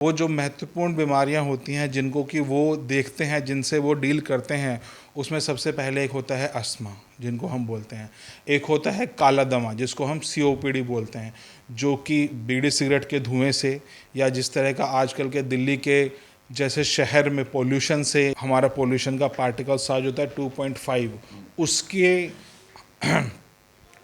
वो जो महत्वपूर्ण बीमारियां होती हैं जिनको कि वो देखते हैं, जिनसे वो डील करते हैं, उसमें सबसे पहले एक होता है अस्थमा, जिनको हम बोलते हैं। एक होता है काला दमा, जिसको हम सीओपीडी बोलते हैं, जो कि बीड़ी सिगरेट के धुएं से या जिस तरह का आजकल के दिल्ली के जैसे शहर में पोल्यूशन से हमारा पोल्यूशन का पार्टिकल साइज होता है 2.5, उसके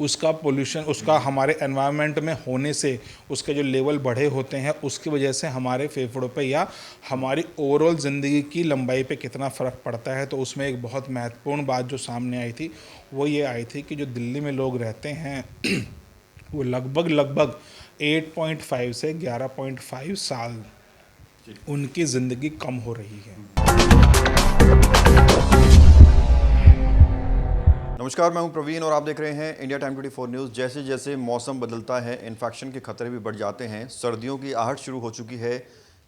उसका पोल्यूशन उसका हमारे एनवायरनमेंट में होने से उसके जो लेवल बढ़े होते हैं, उसकी वजह से हमारे फेफड़ों पे या हमारी ओवरऑल ज़िंदगी की लंबाई पे कितना फ़र्क पड़ता है। तो उसमें एक बहुत महत्वपूर्ण बात जो सामने आई थी वो ये आई थी कि जो दिल्ली में लोग रहते हैं वो लगभग लगभग 8.5 से 11.5 साल उनकी ज़िंदगी कम हो रही है। नमस्कार, मैं हूं प्रवीण और आप देख रहे हैं इंडिया टाइम 24 न्यूज़। जैसे जैसे मौसम बदलता है, इन्फेक्शन के खतरे भी बढ़ जाते हैं। सर्दियों की आहट शुरू हो चुकी है,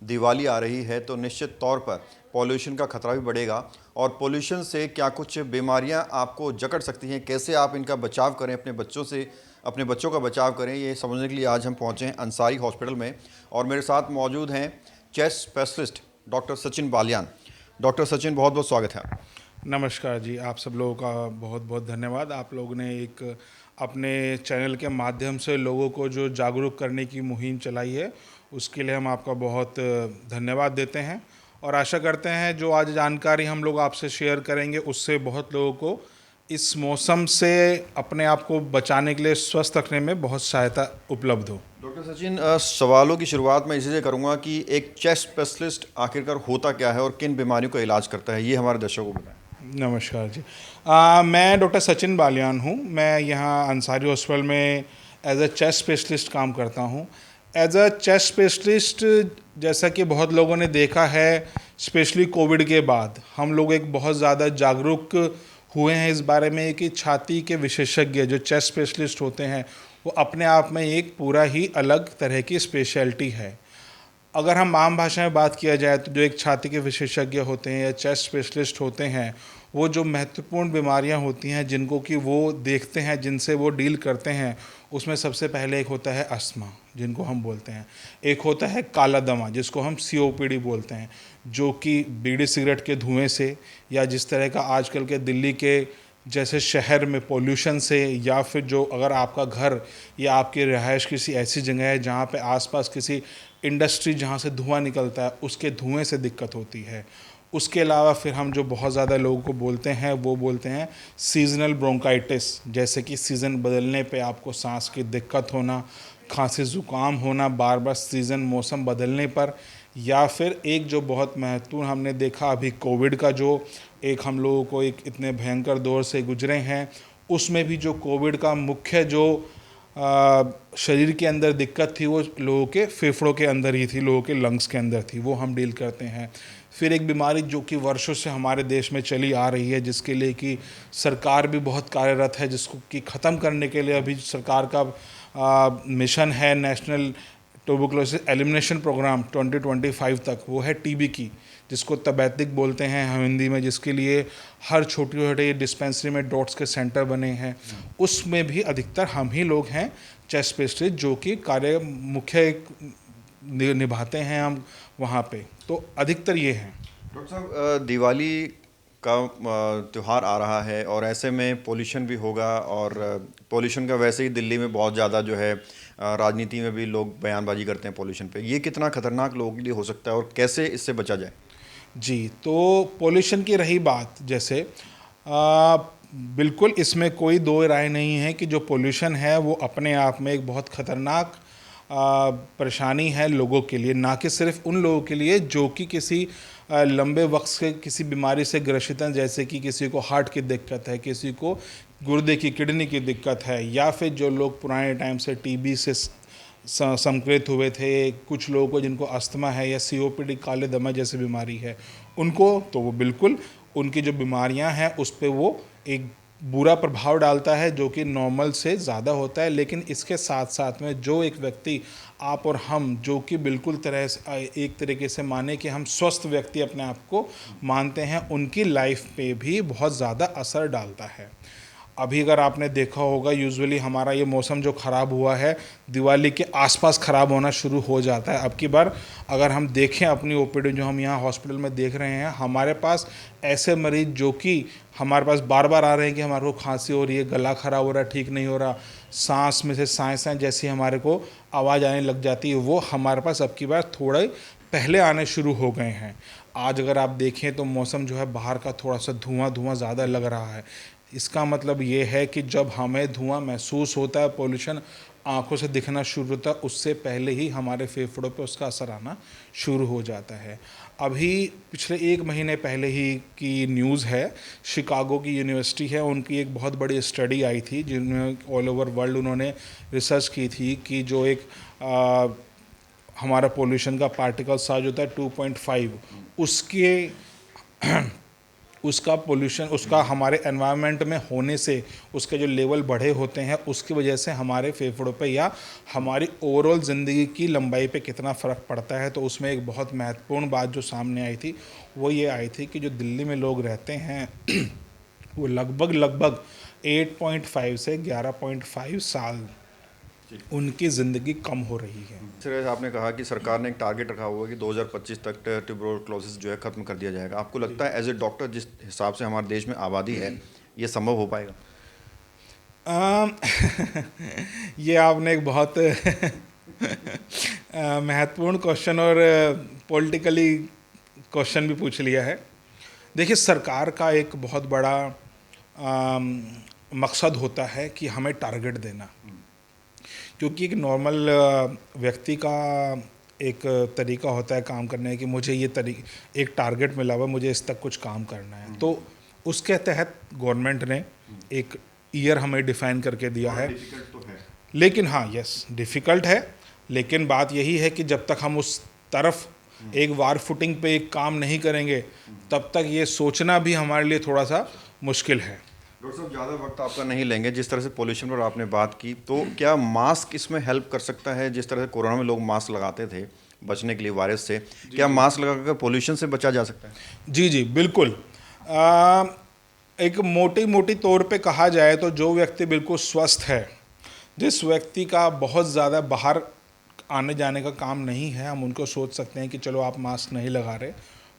दिवाली आ रही है, तो निश्चित तौर पर पॉल्यूशन का खतरा भी बढ़ेगा। और पॉल्यूशन से क्या कुछ बीमारियां आपको जकड़ सकती हैं, कैसे आप इनका बचाव करें, अपने बच्चों का बचाव करें, ये समझने के लिए आज हम पहुँचे हैं अंसारी हॉस्पिटल में। और मेरे साथ मौजूद हैं chest specialist doctor Sachin Baliyan. Doctor Sachin, बहुत बहुत स्वागत है। नमस्कार जी, आप सब लोगों का बहुत बहुत धन्यवाद। आप लोगों ने एक अपने चैनल के माध्यम से लोगों को जो जागरूक करने की मुहिम चलाई है, उसके लिए हम आपका बहुत धन्यवाद देते हैं और आशा करते हैं जो आज जानकारी हम लोग आपसे शेयर करेंगे उससे बहुत लोगों को इस मौसम से अपने आप को बचाने के लिए स्वस्थ रखने में बहुत सहायता उपलब्ध हो। डॉक्टर सचिन, सवालों की शुरुआत मैं इसी से करूंगा कि एक चेस्ट स्पेशलिस्ट आखिरकार होता क्या है और किन बीमारियों का इलाज करता है, ये हमारे दर्शकों को बताएं। नमस्कार जी। मैं डॉक्टर सचिन बालियान हूँ। मैं यहाँ अंसारी हॉस्पिटल में एज अ चेस्ट स्पेशलिस्ट काम करता हूँ। एज अ चेस्ट स्पेशलिस्ट, जैसा कि बहुत लोगों ने देखा है, स्पेशली कोविड के बाद हम लोग एक बहुत ज़्यादा जागरूक हुए हैं इस बारे में कि छाती के विशेषज्ञ जो चेस्ट स्पेशलिस्ट होते हैं वो अपने आप में एक पूरा ही अलग तरह की स्पेशलिटी है। अगर हम आम भाषा में बात किया जाए तो जो एक छाती के विशेषज्ञ होते हैं या चेस्ट स्पेशलिस्ट होते हैं, वो जो महत्वपूर्ण बीमारियां होती हैं जिनको कि वो देखते हैं, जिनसे वो डील करते हैं, उसमें सबसे पहले एक होता है अस्थमा, जिनको हम बोलते हैं। एक होता है काला दमा, जिसको हम सीओपीडी बोलते हैं, जो कि बीड़ी सिगरेट के धुएं से या जिस तरह का आजकल के दिल्ली के जैसे शहर में पोल्यूशन से, या फिर जो अगर आपका घर या आपकी रिहाइश किसी ऐसी जगह है जहाँ पे आसपास किसी इंडस्ट्री जहाँ से धुआं निकलता है, उसके धुएं से दिक्कत होती है। उसके अलावा फिर हम जो बहुत ज़्यादा लोगों को बोलते हैं वो बोलते हैं सीजनल ब्रोंकाइटिस, जैसे कि सीज़न बदलने पे आपको सांस की दिक्कत होना, खांसी ज़ुकाम होना बार बार सीज़न मौसम बदलने पर। या फिर एक जो बहुत महत्वपूर्ण हमने देखा अभी कोविड का, जो एक हम लोगों को एक इतने भयंकर दौर से गुजरे हैं, उसमें भी जो कोविड का मुख्य जो शरीर के अंदर दिक्कत थी वो लोगों के फेफड़ों के अंदर ही थी, लोगों के लंग्स के अंदर थी, वो हम डील करते हैं। फिर एक बीमारी जो कि वर्षों से हमारे देश में चली आ रही है, जिसके लिए कि सरकार भी बहुत कार्यरत है, जिसको कि ख़त्म करने के लिए अभी सरकार का मिशन है नेशनल ट्यूबरकुलोसिस एलिमिनेशन प्रोग्राम 2025 तक, वो है टीबी की, जिसको तबैतिक बोलते हैं हम हिंदी में, जिसके लिए हर छोटे छोटे डिस्पेंसरी में डॉट्स के सेंटर बने हैं। उसमें भी अधिकतर हम ही लोग हैं चेस्ट स्पेशलिस्ट जो कि कार्य मुख्य निभाते हैं हम वहाँ पे, तो अधिकतर ये हैं। डॉक्टर साहब, दिवाली का त्यौहार आ रहा है और ऐसे में पोल्यूशन भी होगा, और पोल्यूशन का वैसे ही दिल्ली में बहुत ज़्यादा जो है राजनीति में भी लोग बयानबाजी करते हैं पोल्यूशन पे। ये कितना खतरनाक लोगों के लिए हो सकता है और कैसे इससे बचा जाए? जी, तो पोल्यूशन की रही बात, जैसे बिल्कुल इसमें कोई दो राय नहीं है कि जो पोल्यूशन है वो अपने आप में एक बहुत ख़तरनाक परेशानी है लोगों के लिए, ना कि सिर्फ उन लोगों के लिए जो कि किसी लंबे वक्त से किसी बीमारी से ग्रसित हैं, जैसे कि किसी को हार्ट की दिक्कत है, किसी को गुर्दे की किडनी की दिक्कत है, या फिर जो लोग पुराने टाइम से टीबी से संक्रमित हुए थे, कुछ लोगों को जिनको अस्थमा है या सीओपीडी काले दमा जैसी बीमारी है, उनको तो वो बिल्कुल उनकी जो बीमारियां हैं उस पर वो एक बुरा प्रभाव डालता है जो कि नॉर्मल से ज़्यादा होता है। लेकिन इसके साथ साथ में जो एक व्यक्ति, आप और हम, जो कि बिल्कुल तरह से एक तरीके से माने कि हम स्वस्थ व्यक्ति अपने आप को मानते हैं, उनकी लाइफ पे भी बहुत ज़्यादा असर डालता है। अभी अगर आपने देखा होगा यूजुअली हमारा ये मौसम जो ख़राब हुआ है दिवाली के आसपास ख़राब होना शुरू हो जाता है। अब की बार अगर हम देखें अपनी ओपीडी जो हम यहाँ हॉस्पिटल में देख रहे हैं, हमारे पास ऐसे मरीज़ जो कि हमारे पास बार बार आ रहे हैं कि हमारे को खांसी हो रही है, गला ख़राब हो रहा है, ठीक नहीं हो रहा, सांस में से साँस जैसी हमारे को आवाज़ आने लग जाती है, वो हमारे पास अब की बार थोड़े पहले आने शुरू हो गए हैं। आज अगर आप देखें तो मौसम जो है बाहर का थोड़ा सा धुआं ज़्यादा लग रहा है। इसका मतलब ये है कि जब हमें धुआं महसूस होता है, पोल्यूशन आंखों से दिखना शुरू होता है, उससे पहले ही हमारे फेफड़ों पे उसका असर आना शुरू हो जाता है। अभी पिछले 1 महीने पहले ही की न्यूज़ है, शिकागो की यूनिवर्सिटी है, उनकी एक बहुत बड़ी स्टडी आई थी जिनमें ऑल ओवर वर्ल्ड उन्होंने रिसर्च की थी कि जो एक हमारा पोल्यूशन का पार्टिकल साइज होता है 2.5, उसके उसका पोल्यूशन उसका हमारे एनवायरनमेंट में होने से उसके जो लेवल बढ़े होते हैं उसकी वजह से हमारे फेफड़ों पे या हमारी ओवरऑल ज़िंदगी की लंबाई पे कितना फ़र्क पड़ता है। तो उसमें एक बहुत महत्वपूर्ण बात जो सामने आई थी वो ये आई थी कि जो दिल्ली में लोग रहते हैं वो लगभग 8.5 से 11.5 साल उनकी ज़िंदगी कम हो रही है। सर, आपने कहा कि सरकार ने एक टारगेट रखा हुआ है कि 2025 तक ट्यूबरक्लोसिस जो है ख़त्म कर दिया जाएगा। आपको लगता है एज ए डॉक्टर जिस हिसाब से हमारे देश में आबादी है ये संभव हो पाएगा? ये आपने एक बहुत महत्वपूर्ण क्वेश्चन और पॉलिटिकली क्वेश्चन भी पूछ लिया है। देखिए, सरकार का एक बहुत बड़ा मकसद होता है कि हमें टारगेट देना, क्योंकि एक नॉर्मल व्यक्ति का एक तरीका होता है काम करने की, मुझे ये एक टारगेट मिला हुआ, मुझे इस तक कुछ काम करना है। तो उसके तहत गवर्नमेंट ने एक ईयर हमें डिफाइन करके दिया है। तो है। लेकिन हाँ, यस, डिफ़िकल्ट है, लेकिन बात यही है कि जब तक हम उस तरफ एक वार फुटिंग पे एक काम नहीं करेंगे तब तक ये सोचना भी हमारे लिए थोड़ा सा मुश्किल है। डॉक्टर साहब, ज़्यादा वक्त आपका नहीं लेंगे। जिस तरह से पोल्यूशन पर आपने बात की, तो क्या मास्क इसमें हेल्प कर सकता है? जिस तरह से कोरोना में लोग मास्क लगाते थे बचने के लिए वायरस से, क्या मास्क लगाकर पोल्यूशन से बचा जा सकता है? जी, बिल्कुल। एक मोटी तौर पे कहा जाए तो जो व्यक्ति बिल्कुल स्वस्थ है, जिस व्यक्ति का बहुत ज़्यादा बाहर आने जाने का काम नहीं है, हम उनको सोच सकते हैं कि चलो आप मास्क नहीं लगा रहे,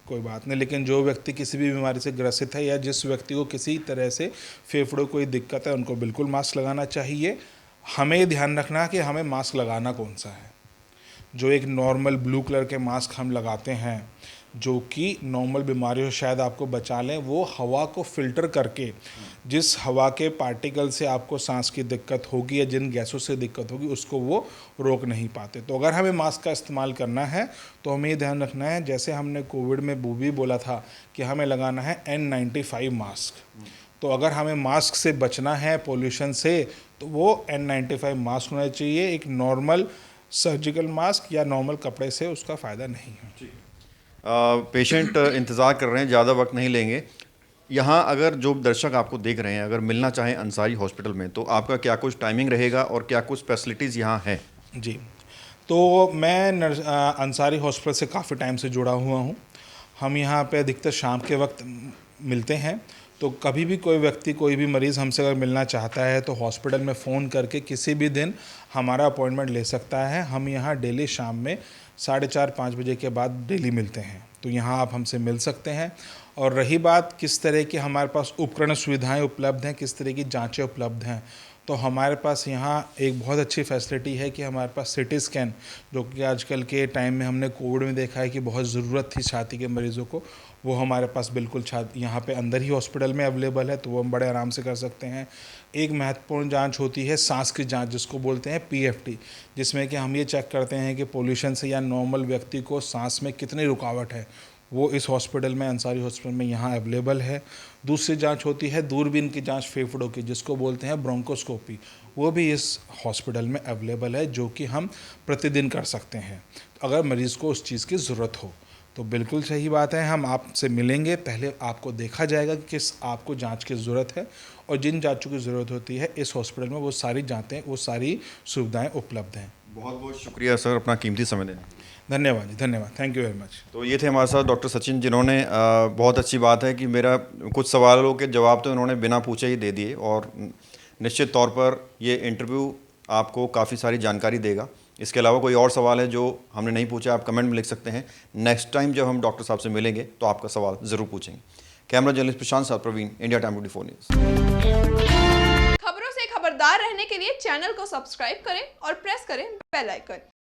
कोई बात नहीं। लेकिन जो व्यक्ति किसी भी बीमारी से ग्रसित है या जिस व्यक्ति को किसी तरह से फेफड़ों कोई दिक्कत है, उनको बिल्कुल मास्क लगाना चाहिए। हमें ध्यान रखना है कि हमें मास्क लगाना कौन सा है। जो एक नॉर्मल ब्लू कलर के मास्क हम लगाते हैं जो कि नॉर्मल बीमारियों शायद आपको बचा लें, वो हवा को फिल्टर करके जिस हवा के पार्टिकल से आपको सांस की दिक्कत होगी या जिन गैसों से दिक्कत होगी उसको वो रोक नहीं पाते। तो अगर हमें मास्क का इस्तेमाल करना है तो हमें ये ध्यान रखना है, जैसे हमने कोविड में भी बोला था कि हमें लगाना है N95 मास्क। तो अगर हमें मास्क से बचना है पोल्यूशन से तो वो N95 मास्क होना चाहिए, एक नॉर्मल सर्जिकल मास्क या नॉर्मल कपड़े से उसका फ़ायदा नहीं है। पेशेंट इंतज़ार कर रहे हैं, ज़्यादा वक्त नहीं लेंगे। यहाँ अगर जो दर्शक आपको देख रहे हैं अगर मिलना चाहें अंसारी हॉस्पिटल में, तो आपका क्या कुछ टाइमिंग रहेगा और क्या कुछ फैसिलिटीज़ यहाँ है? जी, तो मैं अंसारी हॉस्पिटल से काफ़ी टाइम से जुड़ा हुआ हूँ। हम यहाँ पे अधिकतर शाम के वक्त मिलते हैं। तो कभी भी कोई व्यक्ति, कोई भी मरीज़ हमसे अगर मिलना चाहता है तो हॉस्पिटल में फ़ोन करके किसी भी दिन हमारा अपॉइंटमेंट ले सकता है। हम यहाँ डेली शाम में 4:30-5 बजे के बाद डेली मिलते हैं, तो यहाँ आप हमसे मिल सकते हैं। और रही बात किस तरह की हमारे पास उपकरण सुविधाएं उपलब्ध हैं, किस तरह की जांचें उपलब्ध हैं, तो हमारे पास यहाँ एक बहुत अच्छी फैसिलिटी है कि हमारे पास सिटी स्कैन, जो कि आजकल के टाइम में हमने कोविड में देखा है कि बहुत ज़रूरत थी छाती के मरीज़ों को, वो हमारे पास बिल्कुल यहाँ पे अंदर ही हॉस्पिटल में अवेलेबल है, तो वो हम बड़े आराम से कर सकते हैं। एक महत्वपूर्ण जांच होती है सांस की जांच, जिसको बोलते हैं PFT, जिसमें कि हम ये चेक करते हैं कि पोल्यूशन से या नॉर्मल व्यक्ति को सांस में कितनी रुकावट है, वो इस हॉस्पिटल में, अंसारी हॉस्पिटल में यहाँ अवेलेबल है। दूसरी जांच होती है दूरबीन की जांच फेफड़ों की, जिसको बोलते हैं ब्रोंकोस्कोपी, वो भी इस हॉस्पिटल में अवेलेबल है, जो कि हम प्रतिदिन कर सकते हैं अगर मरीज़ को उस चीज़ की ज़रूरत हो। तो बिल्कुल सही बात है, हम आपसे मिलेंगे, पहले आपको देखा जाएगा कि किस आपको जांच की ज़रूरत है, और जिन जांचों की ज़रूरत होती है इस हॉस्पिटल में वो सारी जांचें, वो सारी सुविधाएं उपलब्ध हैं। बहुत बहुत शुक्रिया सर अपना कीमती समय देने। धन्यवाद जी, धन्यवाद, थैंक यू वेरी मच। तो ये थे हमारे साथ डॉक्टर सचिन, जिन्होंने बहुत अच्छी बात है कि मेरा कुछ सवालों के जवाब तो इन्होंने बिना पूछे ही दे दिए, और निश्चित तौर पर ये इंटरव्यू आपको काफ़ी सारी जानकारी देगा। इसके अलावा कोई और सवाल है जो हमने नहीं पूछा, आप कमेंट में लिख सकते हैं। नेक्स्ट टाइम जब हम डॉक्टर साहब से मिलेंगे तो आपका सवाल ज़रूर पूछेंगे। कैमरा जर्नलिस्ट प्रशांत साथ प्रवीण, इंडिया टाइम 24 न्यूज़। खबरों से खबरदार रहने के लिए चैनल को सब्सक्राइब करें और प्रेस करें बेल आइकन।